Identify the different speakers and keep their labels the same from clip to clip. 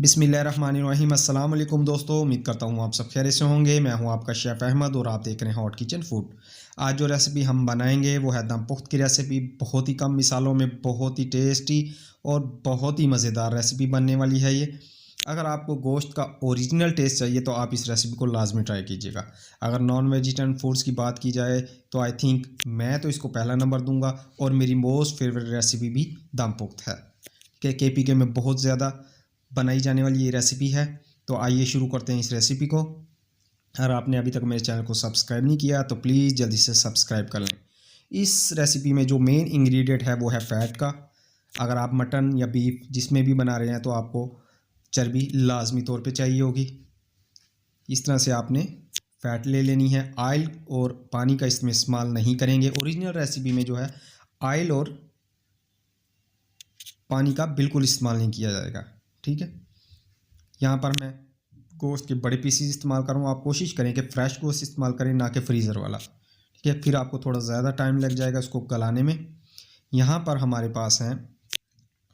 Speaker 1: बिस्मिल्लाहिर्रहमानिर्रहीम। अस्सलाम वालेकुम दोस्तों, उम्मीद करता हूँ आप सब खैरियत से होंगे। मैं हूँ आपका शेफ़ अहमद और आप देख रहे हैं हॉट किचन फूड। आज जो रेसिपी हम बनाएंगे वो है दम पुख्त की रेसिपी। बहुत ही कम मिसालों में बहुत ही टेस्टी और बहुत ही मज़ेदार रेसिपी बनने वाली है ये। अगर आपको गोश्त का ओरिजिनल टेस्ट चाहिए तो आप इस रेसिपी को लाजमी ट्राई कीजिएगा। अगर नॉन वेजिटेरियन फूड्स की बात की जाए तो आई थिंक मैं तो इसको पहला नंबर दूंगा और मेरी मोस्ट फेवरेट रेसिपी भी दम पुख्त है कि KPK में बहुत ज़्यादा बनाई जाने वाली ये रेसिपी है। तो आइए शुरू करते हैं इस रेसिपी को। अगर आपने अभी तक मेरे चैनल को सब्सक्राइब नहीं किया तो प्लीज़ जल्दी से सब्सक्राइब कर लें। इस रेसिपी में जो मेन इंग्रेडिएंट है वो है फ़ैट का। अगर आप मटन या बीफ जिसमें भी बना रहे हैं तो आपको चर्बी लाजमी तौर पे चाहिए होगी। इस तरह से आपने फ़ैट ले लेनी है। ऑयल और पानी का इसमें इस्तेमाल नहीं करेंगे। ओरिजिनल रेसिपी में जो है ऑयल और पानी का बिल्कुल इस्तेमाल नहीं किया जाएगा, ठीक है। यहाँ पर मैं गोश्त के बड़े पीसीज इस्तेमाल करूँ। आप कोशिश करें कि फ़्रेश गोश्त इस्तेमाल करें, ना कि फ्रीज़र वाला, ठीक है। फिर आपको थोड़ा ज़्यादा टाइम लग जाएगा उसको गलाने में। यहाँ पर हमारे पास हैं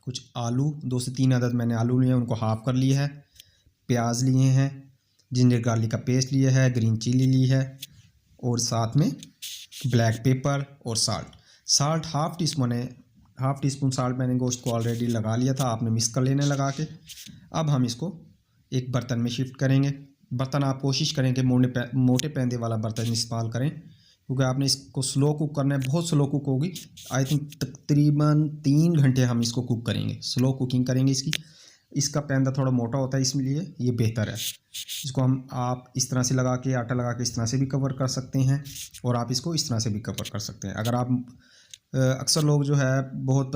Speaker 1: कुछ आलू, 2 से 3 अदद मैंने आलू लिए हैं, उनको हाफ़ कर लिए है। प्याज लिए हैं, जिंजर गार्लिक का पेस्ट लिया है, ग्रीन चिली ली है और साथ में ब्लैक पेपर और salt half tea spoon salt मैंने गोश्त को ऑलरेडी लगा लिया था, आपने मिक्स कर लेने लगा के। अब हम इसको एक बर्तन में शिफ्ट करेंगे। बर्तन आप कोशिश करें कि मोटे पैंदे वाला बर्तन इस्तेमाल करें, क्योंकि आपने इसको स्लो कुक करना है। बहुत स्लो कुक होगी, आई थिंक तकरीबन 3 घंटे हम इसको कुक करेंगे, स्लो कुकिंग करेंगे इसकी। इसका पैंदा थोड़ा मोटा होता है, इसलिए ये बेहतर है। इसको आप इस तरह से लगा के, आटा लगा के इस तरह से भी कवर कर सकते हैं और आप इसको इस तरह से भी कवर कर सकते हैं। अगर आप अक्सर लोग जो है बहुत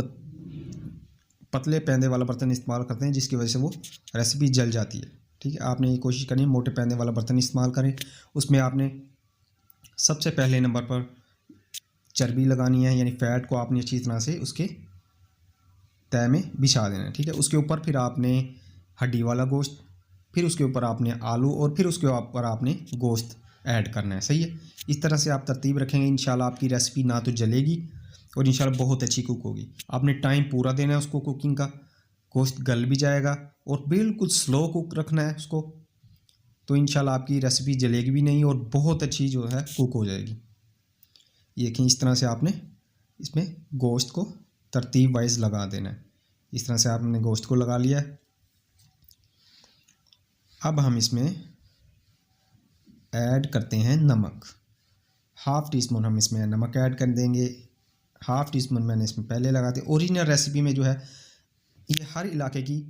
Speaker 1: पतले पैंदे वाला बर्तन इस्तेमाल करते हैं, जिसकी वजह से वो रेसिपी जल जाती है, ठीक है। आपने ये कोशिश करनी है मोटे पैंदे वाला बर्तन इस्तेमाल करें। उसमें आपने सबसे पहले नंबर पर चर्बी लगानी है, यानी फ़ैट को आपने अच्छी तरह से उसके तय में बिछा देना है, ठीक है। उसके ऊपर फिर आपने हड्डी वाला गोश्त, फिर उसके ऊपर आपने आलू और फिर उसके ऊपर आपने गोश्त ऐड करना है, सही है। इस तरह से आप तरतीब रखेंगे, इंशाल्लाह आपकी रेसिपी ना तो जलेगी और इंशाल्लाह बहुत अच्छी कुक होगी। आपने टाइम पूरा देना है उसको कुकिंग का, गोश्त गल भी जाएगा और बिल्कुल स्लो कुक रखना है उसको, तो इंशाल्लाह आपकी रेसिपी जलेगी भी नहीं और बहुत अच्छी जो है कुक हो जाएगी। ये देखें, इस तरह से आपने इसमें गोश्त को तरतीब वाइज लगा देना है। इस तरह से आपने गोश्त को लगा लिया है। अब हम इसमें ऐड करते हैं नमक। हाफ़ टी स्पून हम इसमें नमक ऐड कर देंगे। हाफ़ टी स्पून मैंने इसमें पहले लगा दिया। ओरिजिनल रेसिपी में जो है ये हर इलाके की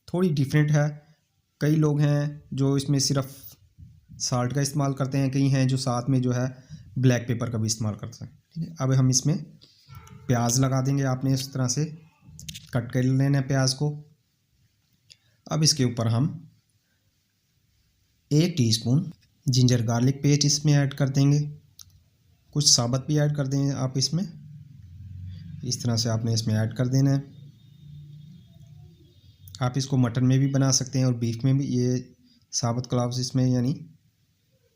Speaker 1: थोड़ी डिफरेंट है। कई लोग हैं जो इसमें सिर्फ साल्ट का इस्तेमाल करते हैं, कई हैं जो साथ में जो है ब्लैक पेपर का भी इस्तेमाल करते हैं, ठीक है। अब हम इसमें प्याज लगा देंगे। आपने इस तरह से कट कर लेना है प्याज को। अब इसके ऊपर हम 1 टीस्पून जिंजर गार्लिक पेस्ट इसमें ऐड कर देंगे। कुछ साबुत भी ऐड कर देंगे आप इसमें। इस तरह से आपने इसमें ऐड कर देना है। आप इसको मटन में भी बना सकते हैं और बीफ में भी। ये साबुत क्लॉव्स इसमें यानी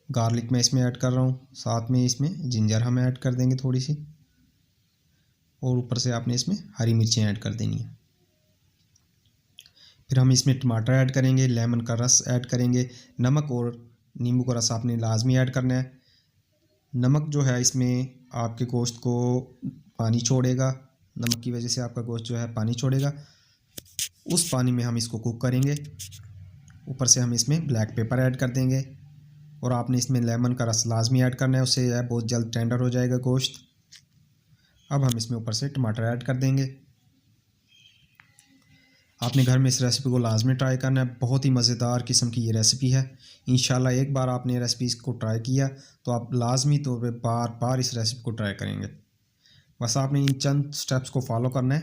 Speaker 1: गार्लिक मैं इसमें ऐड कर रहा हूँ, साथ में इसमें जिंजर हम ऐड कर देंगे थोड़ी सी, और ऊपर से आपने इसमें हरी मिर्चें ऐड कर देनी है। फिर हम इसमें टमाटर ऐड करेंगे, लेमन का रस ऐड करेंगे, नमक और नींबू का रस आपने लाजमी ऐड करना है। नमक जो है इसमें आपके गोश्त को पानी छोड़ेगा, नमक की वजह से आपका गोश्त जो है पानी छोड़ेगा। उस पानी में हम इसको कुक करेंगे। ऊपर से हम इसमें ब्लैक पेपर ऐड कर देंगे और आपने इसमें लेमन का रस लाजमी ऐड करना है, उससे यह बहुत जल्द टेंडर हो जाएगा गोश्त। अब हम इसमें ऊपर से टमाटर ऐड कर देंगे। आपने घर में इस रेसिपी को लाजमी ट्राई करना है। बहुत ही मज़ेदार किस्म की ये रेसिपी है। इंशाल्लाह एक बार आपने रेसिपी को ट्राई किया तो आप लाजमी तौर पे बार बार इस रेसिपी को ट्राई करेंगे। बस आपने इन चंद स्टेप्स को फॉलो करना है,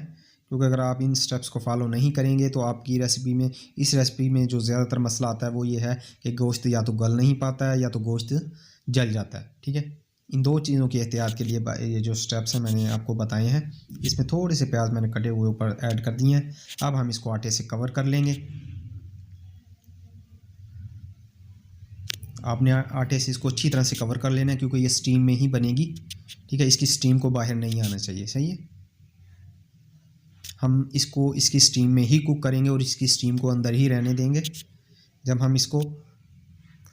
Speaker 1: क्योंकि अगर आप इन स्टेप्स को फॉलो नहीं करेंगे तो आपकी रेसिपी में, इस रेसिपी में जो ज़्यादातर मसला आता है वो ये है कि गोश्त या तो गल नहीं पाता है या तो गोश्त जल जाता है, ठीक है। इन 2 चीज़ों की एहतियात के लिए ये जो स्टेप्स हैं मैंने आपको बताए हैं। इसमें थोड़े से प्याज मैंने कटे हुए ऊपर ऐड कर दिए हैं। अब हम इसको आटे से कवर कर लेंगे। आपने आटे से इसको अच्छी तरह से कवर कर लेना है, क्योंकि ये स्टीम में ही बनेगी, ठीक है। इसकी स्टीम को बाहर नहीं आना चाहिए, सही है। हम इसको इसकी स्टीम में ही कुक करेंगे और इसकी स्टीम को अंदर ही रहने देंगे। जब हम इसको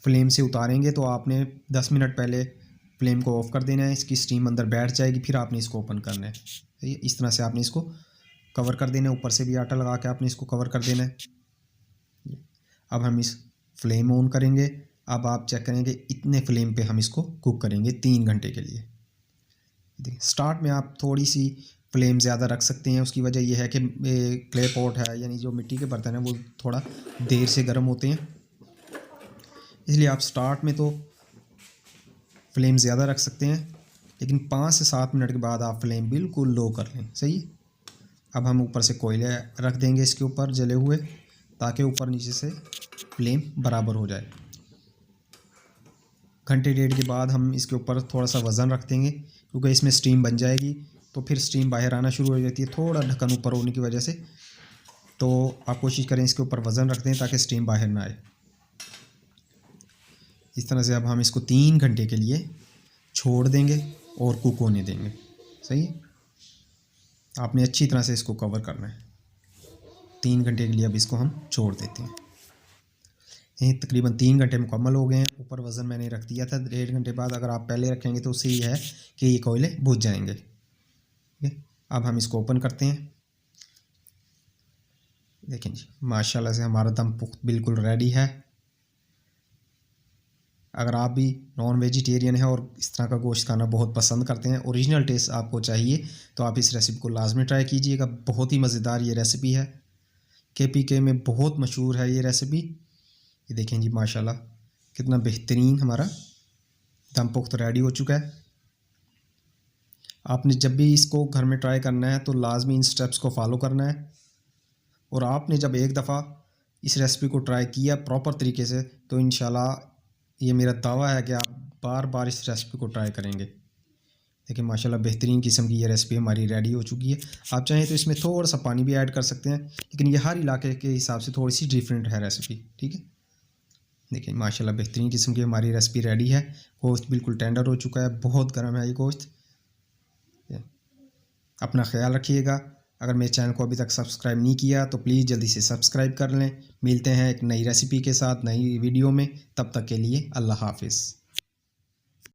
Speaker 1: फ्लेम से उतारेंगे तो आपने 10 मिनट पहले फ्लेम को ऑफ़ कर देना है, इसकी स्टीम अंदर बैठ जाएगी, फिर आपने इसको ओपन करना है। सही है, इस तरह से आपने इसको कवर कर देना है, ऊपर से भी आटा लगा के आपने इसको कवर कर देना है। अब हम इस फ्लेम ऑन करेंगे। अब आप चेक करेंगे इतने फ्लेम पे हम इसको कुक करेंगे 3 घंटे के लिए। देखिए स्टार्ट में आप थोड़ी सी फ्लेम ज़्यादा रख सकते हैं, उसकी वजह यह है कि क्ले पॉट है यानी जो मिट्टी के बर्तन हैं वो थोड़ा देर से गर्म होते हैं, इसलिए आप स्टार्ट में तो फ्लेम ज़्यादा रख सकते हैं, लेकिन 5 से 7 मिनट के बाद आप फ्लेम बिल्कुल लो कर लें। सही है। अब हम ऊपर से कोयले रख देंगे इसके ऊपर जले हुए, ताकि ऊपर नीचे से फ्लेम बराबर हो जाए। घंटे डेढ़ के बाद हम इसके ऊपर थोड़ा सा वज़न रख देंगे, क्योंकि इसमें स्टीम बन जाएगी तो फिर स्टीम बाहर आना शुरू हो जाती है थोड़ा ढक्कन ऊपर होने की वजह से। तो आप कोशिश करें इसके ऊपर वज़न रख दें ताकि स्टीम बाहर ना आए। इस तरह से अब हम इसको 3 घंटे के लिए छोड़ देंगे और कुक होने देंगे। सही है। आपने अच्छी तरह से इसको कवर करना है। 3 घंटे के लिए अब इसको हम छोड़ देते हैं। यही तकरीबन 3 घंटे मुकम्मल हो गए हैं। ऊपर वज़न मैंने रख दिया था 1.5 घंटे बाद, अगर आप पहले रखेंगे तो उससे ये है कि ये कोयले बुझ जाएंगे। ठीक है। अब हम इसको ओपन करते हैं। देखें जी, माशाल्लाह से हमारा दम पुख्त बिल्कुल रेडी है। अगर आप भी नॉन वेजिटेरियन हैं और इस तरह का गोश्त खाना बहुत पसंद करते हैं, ओरिजिनल टेस्ट आपको चाहिए, तो आप इस रेसिपी को लाजमी ट्राई कीजिएगा। बहुत ही मज़ेदार ये रेसिपी है, KPK में बहुत मशहूर है ये रेसिपी। ये देखें जी माशाल्लाह कितना बेहतरीन हमारा दम पुख्त रेडी हो चुका है। आपने जब भी इसको घर में ट्राई करना है तो लाजमी इन स्टेप्स को फॉलो करना है, और आपने जब एक दफ़ा इस रेसिपी को ट्राई किया प्रॉपर तरीके से तो इंशाल्लाह ये मेरा दावा है कि आप बार बार इस रेसिपी को ट्राई करेंगे। देखिए माशाल्लाह बेहतरीन किस्म की ये रेसिपी हमारी रेडी हो चुकी है। आप चाहें तो इसमें थोड़ा सा पानी भी ऐड कर सकते हैं, लेकिन ये हर इलाके के हिसाब से थोड़ी सी डिफरेंट है रेसिपी। ठीक है। देखिए माशाल्लाह बेहतरीन किस्म की हमारी रेसिपी रेडी है। गोश्त बिल्कुल टेंडर हो चुका है, बहुत गर्म है ये गोश्त। अपना ख्याल रखिएगा। अगर मेरे चैनल को अभी तक सब्सक्राइब नहीं किया तो प्लीज़ जल्दी से सब्सक्राइब कर लें। मिलते हैं एक नई रेसिपी के साथ नई वीडियो में, तब तक के लिए अल्लाह हाफिज़।